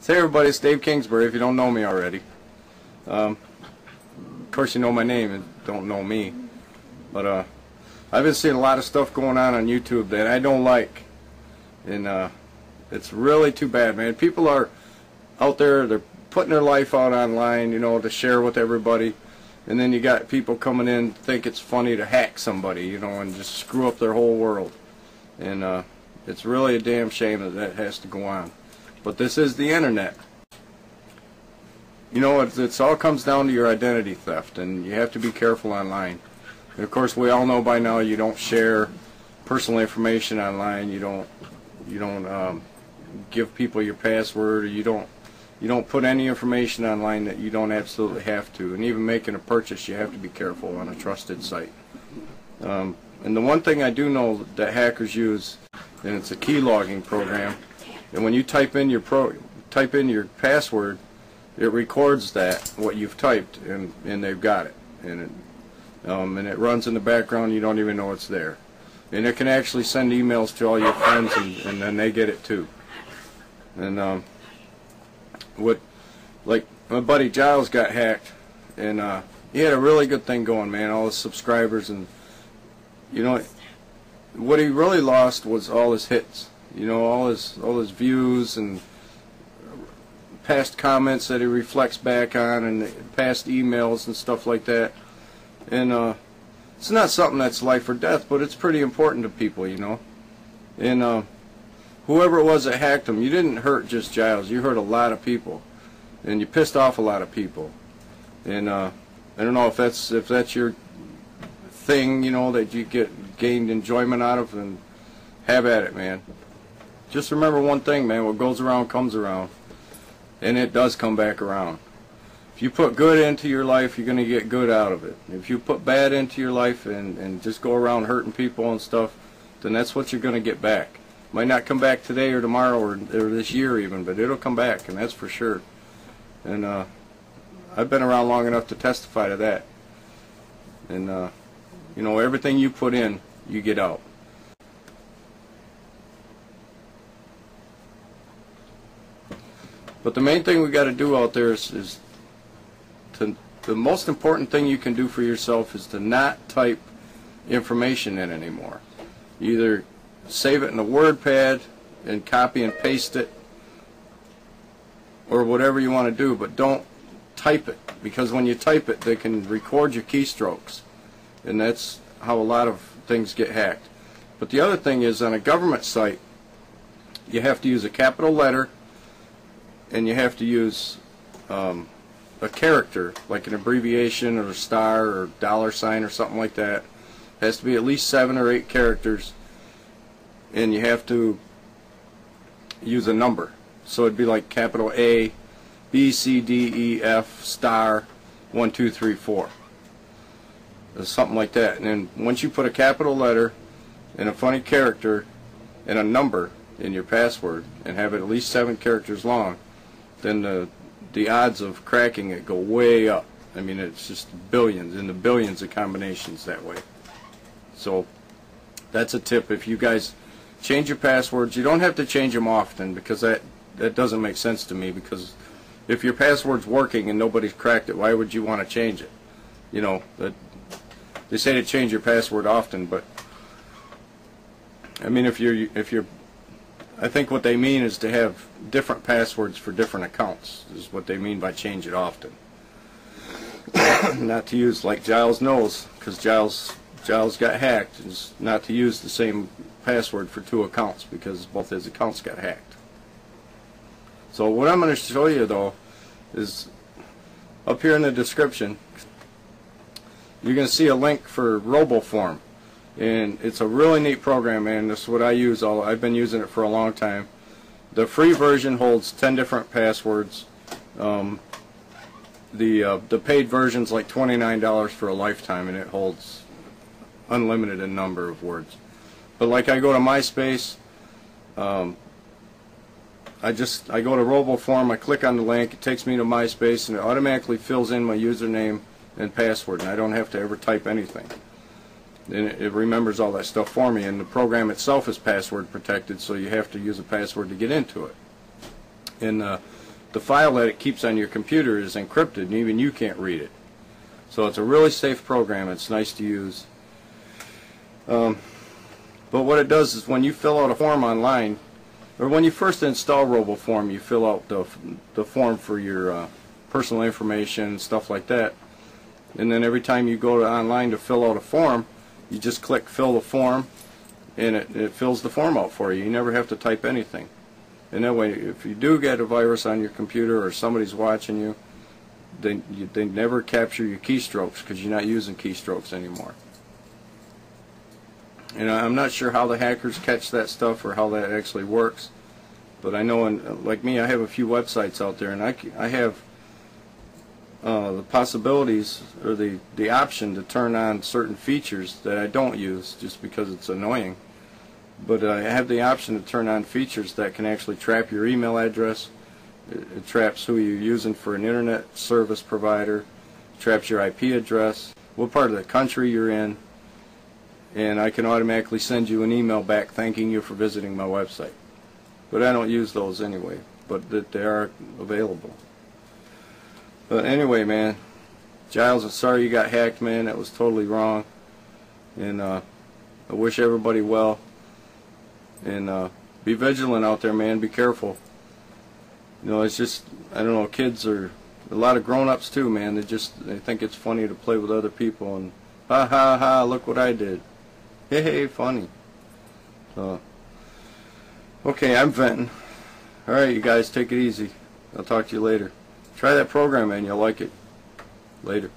Hey everybody, it's Dave Kingsbury if you don't know me already. Of course you know my name and don't know me. But I've been seeing a lot of stuff going on YouTube that I don't like. And it's really too bad, man. People are out there, they're putting their life out online, you know, to share with everybody. And then you got people coming in think it's funny to hack somebody, you know, and just screw up their whole world. And it's really a damn shame that that has to go on. But this is the internet. You know, it all comes down to your identity theft, and you have to be careful online. And of course, we all know by now you don't share personal information online. You don't give people your password, or you don't put any information online that you don't absolutely have to. And even making a purchase, you have to be careful on a trusted site. And the one thing I do know that hackers use, and it's a key logging program. And when you type in your password, it records that what you've typed, and they've got it, and it runs in the background. You don't even know it's there, and it can actually send emails to all your friends, and then they get it too. And like my buddy Giles got hacked, and he had a really good thing going, man. All his subscribers, and you know what he really lost was all his hits. You know, all his views and past comments that he reflects back on, and past emails and stuff like that. And it's not something that's life or death, but it's pretty important to people, you know. And whoever it was that hacked him, you didn't hurt just Giles. You hurt a lot of people, and you pissed off a lot of people. And I don't know if that's your thing, you know, that you gained enjoyment out of, and have at it, man. Just remember one thing, man, what goes around comes around, and it does come back around. If you put good into your life, you're going to get good out of it. If you put bad into your life and just go around hurting people and stuff, then that's what you're going to get back. Might not come back today or tomorrow or this year even, but it'll come back, and that's for sure. And I've been around long enough to testify to that. And you know, everything you put in, you get out. But the main thing we got to do out there is the most important thing you can do for yourself is to not type information in anymore. Either save it in a WordPad and copy and paste it, or whatever you want to do, but don't type it, because when you type it, they can record your keystrokes, and that's how a lot of things get hacked. But the other thing is, on a government site, you have to use a capital letter, and you have to use a character, like an abbreviation or a star or $sign or something like that. It has to be at least 7 or 8 characters, and you have to use a number. So it'd be like capital A, B, C, D, E, F, star, 1, 2, 3, 4. Something like that. And then once you put a capital letter and a funny character and a number in your password, and have it at least 7 characters long, then the odds of cracking it go way up. I mean, it's just billions, in the billions of combinations that way. So that's a tip. If you guys change your passwords, you don't have to change them often, because that doesn't make sense to me, because if your password's working and nobody's cracked it, why would you want to change it? You know, they say to change your password often, but I mean, if you're I think what they mean is to have different passwords for different accounts, is what they mean by change it often. Not to use, like Giles knows, because Giles got hacked, is not to use the same password for 2 accounts, because both his accounts got hacked. So what I'm going to show you, though, is up here in the description, you're going to see a link for RoboForm. And it's a really neat program, man. This is what I use. I've been using it for a long time. The free version holds 10 different passwords. The paid version's like $29 for a lifetime, and it holds unlimited in number of words. But like, I go to MySpace, I go to RoboForm, I click on the link, it takes me to MySpace, and it automatically fills in my username and password, and I don't have to ever type anything. And it remembers all that stuff for me, and the program itself is password protected, so you have to use a password to get into it. And the file that it keeps on your computer is encrypted, and even you can't read it. So it's a really safe program. It's nice to use. But what it does is when you fill out a form online, or when you first install RoboForm, you fill out the form for your personal information and stuff like that. And then every time you go to online to fill out a form, you just click fill the form, and it fills the form out for you. You never have to type anything. And that way, if you do get a virus on your computer or somebody's watching you, they never capture your keystrokes because you're not using keystrokes anymore. And I'm not sure how the hackers catch that stuff or how that actually works, but I know, like me, I have a few websites out there, and I have the possibilities or the option to turn on certain features that I don't use just because it's annoying. But I have the option to turn on features that can actually trap your email address. It traps who you're using for an internet service provider. It traps your IP address, what part of the country you're in, and I can automatically send you an email back thanking you for visiting my website. But I don't use those anyway, but they are available. But anyway, man, Giles, I'm sorry you got hacked, man. That was totally wrong. And I wish everybody well. And be vigilant out there, man. Be careful. You know, it's just, I don't know, kids are, a lot of grown-ups too, man. They think it's funny to play with other people and, ha ha ha, look what I did. Hey, funny. Okay, I'm venting. Alright, you guys, take it easy. I'll talk to you later. Try that program, man. You'll like it. Later.